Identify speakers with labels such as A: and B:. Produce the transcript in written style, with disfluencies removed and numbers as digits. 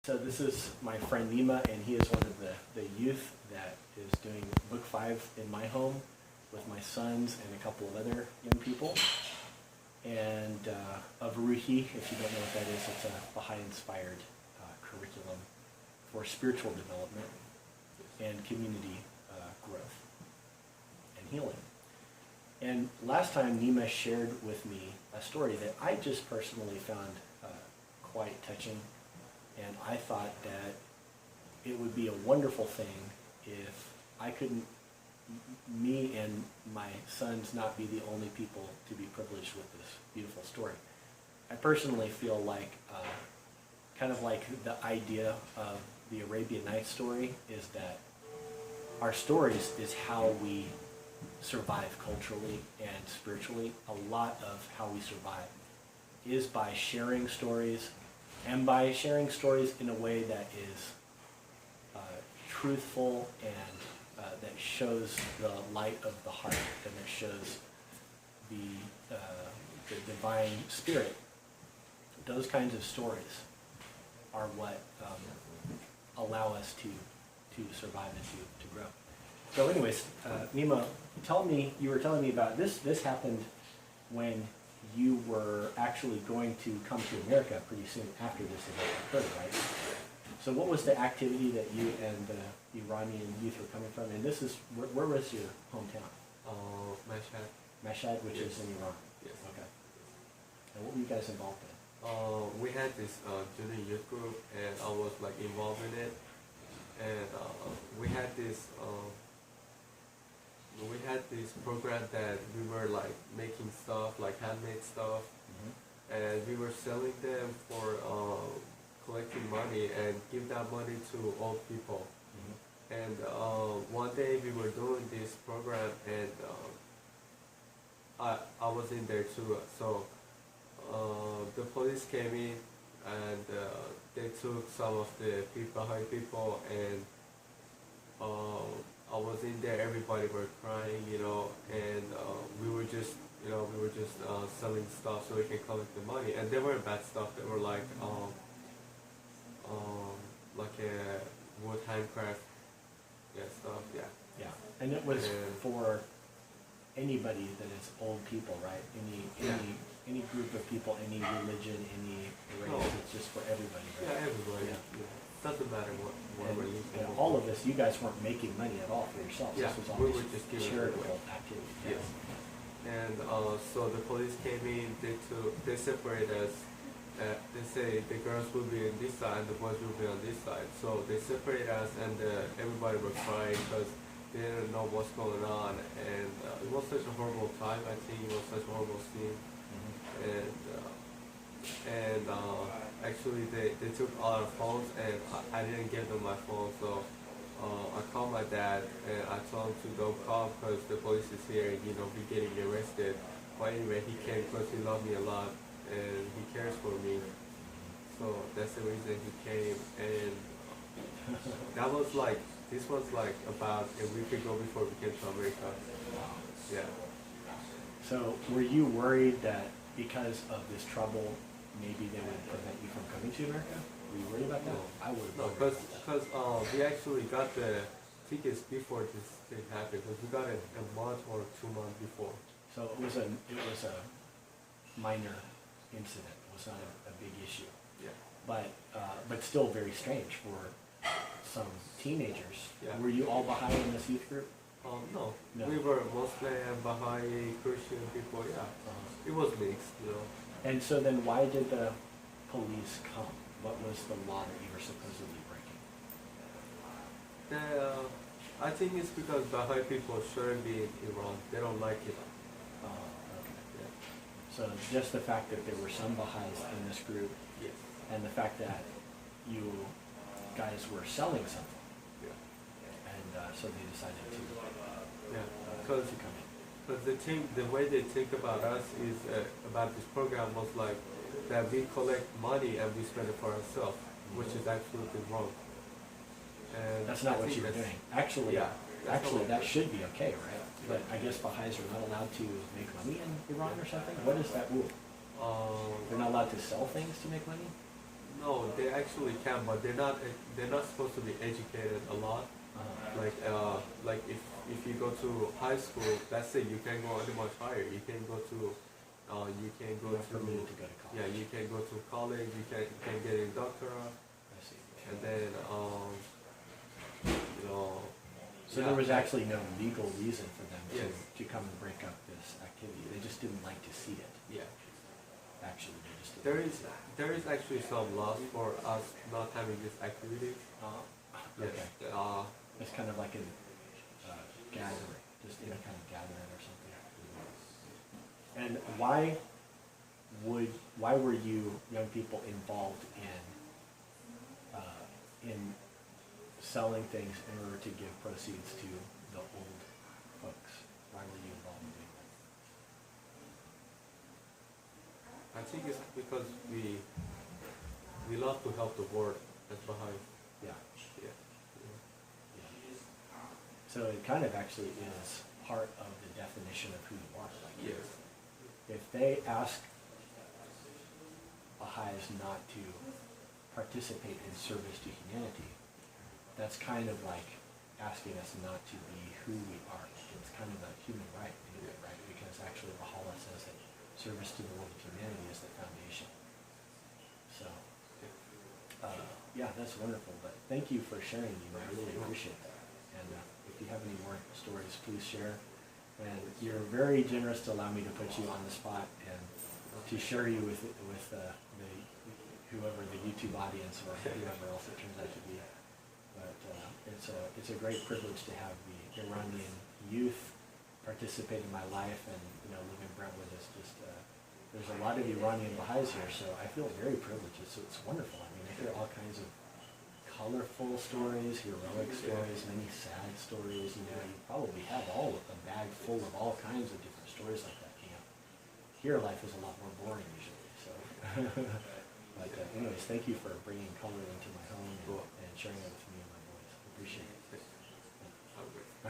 A: So this is my friend Nima, and he is one of the youth that is doing Book 5 in my home with my sons and a couple of other young people. And of Ruhi, if you don't know what that is, it's a Baha'i-inspired curriculum for spiritual development and community growth and healing. And last time Nima shared with me a story that I just personally found quite touching. And I thought that it would be a wonderful thing if I couldn't, me and my sons, not be the only people to be privileged with this beautiful story. I personally feel like, kind of like the idea of the Arabian Nights story is that our stories is how we survive culturally and spiritually. A lot of how we survive is by sharing stories, and by sharing stories in a way that is truthful and that shows the light of the heart and that shows the divine spirit. Those kinds of stories are what allow us to survive and to grow. So anyways, Nima, you were telling me about this. This happened when you were actually going to come to America pretty soon after this event occurred, right? So what was the activity that you and the Iranian youth were coming from? And this is, where was your hometown?
B: Mashhad.
A: Mashhad, which
B: Yes.
A: is in Iran?
B: Yes.
A: Okay. And what were you guys involved in?
B: We had this junior youth group, and I was like involved in it. And we had this program that we were like making stuff, like handmade stuff, and we were selling them for collecting money and give that money to old people. And one day we were doing this program, and I was in there too. So the police came in, and they took some of the Baha'i people, and I was in there. Everybody were crying, and we were just selling stuff so we can collect the money. And they weren't bad stuff. They were like a wood handcraft, stuff.
A: Yeah, and it was for anybody that is old people, right? Any group of people, any religion, any race.
B: No.
A: It's just for everybody, right?
B: Yeah, everybody.
A: Yeah.
B: Doesn't matter what religion.
A: And all of this, you guys weren't making money at all for yourselves.
B: Yeah,
A: This was
B: we
A: all
B: were just giving it
A: charitable
B: away.
A: activity.
B: Yes. And so the police came in. They separate us. They say the girls will be on this side and the boys will be on this side. So they separate us, and everybody was crying because they didn't know what's going on. And it was such a horrible time. I think it was such a horrible scene. And actually they took a lot of phones, and I didn't give them my phone. So I called my dad, and I told him to don't call because the police is here and be getting arrested. But anyway, he came because he loved me a lot and he cares for me. So that's the reason he came. And this was like about a week ago before we came to America. Yeah.
A: So were you worried that because of this trouble, maybe they would prevent you from coming to America? Were you worried about that?
B: No.
A: I would have.
B: No, because we actually got the tickets before this thing happened. Because we got it a month or 2 months before.
A: So it was a minor incident. It was not a big issue.
B: Yeah.
A: But still very strange for some teenagers.
B: Yeah.
A: Were you all Baha'i in this youth group?
B: No.
A: No.
B: We were Muslim, Baha'i, Christian people. Yeah. It was mixed,
A: And so then why did the police come? What was the law that you were supposedly breaking?
B: I think it's because Baha'i people shouldn't be in Iran. They don't like it.
A: Okay.
B: Yeah.
A: So just the fact that there were some Baha'is in this group,
B: Yes.
A: and the fact that you guys were selling something,
B: Yeah.
A: and so they decided to
B: Yeah. Because
A: come in.
B: the way they think about us is about this program was like that we collect money and we spend it for ourselves, which is absolutely wrong. And
A: That's not
B: I
A: what
B: think
A: you were
B: that's-
A: doing. Actually,
B: Yeah, that's not what
A: that
B: we-
A: should be okay, right? But I guess Baha'is are not allowed to make money in Iran or something? What is that rule? They're not allowed to sell things to make money?
B: No, they actually can, but they're not supposed to be educated a lot. Like if you go to high school, that's it. You can go any much higher. You can go
A: You're
B: to
A: permitted to go to college.
B: yeah. You can go to college. You can get a doctorate,
A: I see.
B: and then you know.
A: So
B: yeah,
A: there was actually no legal reason for them
B: Yes.
A: to come and break up this activity. They just didn't like to see it.
B: yeah.
A: Actually, they just didn't.
B: There is actually some laws for us not having this activity. Yes.
A: Okay. It's kind of like a gathering, just any kind of gathering or something. And why were you young people involved in selling things in order to give proceeds to the old folks? Why were you involved in doing that?
B: I think it's because we love to help the world as Baha'i.
A: Yeah.
B: Yeah.
A: So it kind of actually is part of the definition of who you are. Like
B: Yes.
A: if they ask Baha'is not to participate in service to humanity, that's kind of like asking us not to be who we are. It's kind of a human right, right? Because actually Baha'u'llah says that service to the world of humanity is the foundation. So, yeah, that's wonderful. But thank you for sharing, Nima. I really appreciate that. And if you have any more stories, please share. And you're very generous to allow me to put you on the spot and to share you with whoever the YouTube audience or whoever else it turns out to be. But it's a great privilege to have the Iranian youth participate in my life, and live in Brentwood is just there's a lot of Iranian Baha'is here, so I feel very privileged. It's wonderful. I mean, I hear all kinds of colorful stories, heroic stories, many sad stories. You probably have a bag full of all kinds of different stories like that. Here life is a lot more boring usually. So, but anyways, thank you for bringing color into my home and sharing it with me and my boys. I appreciate it.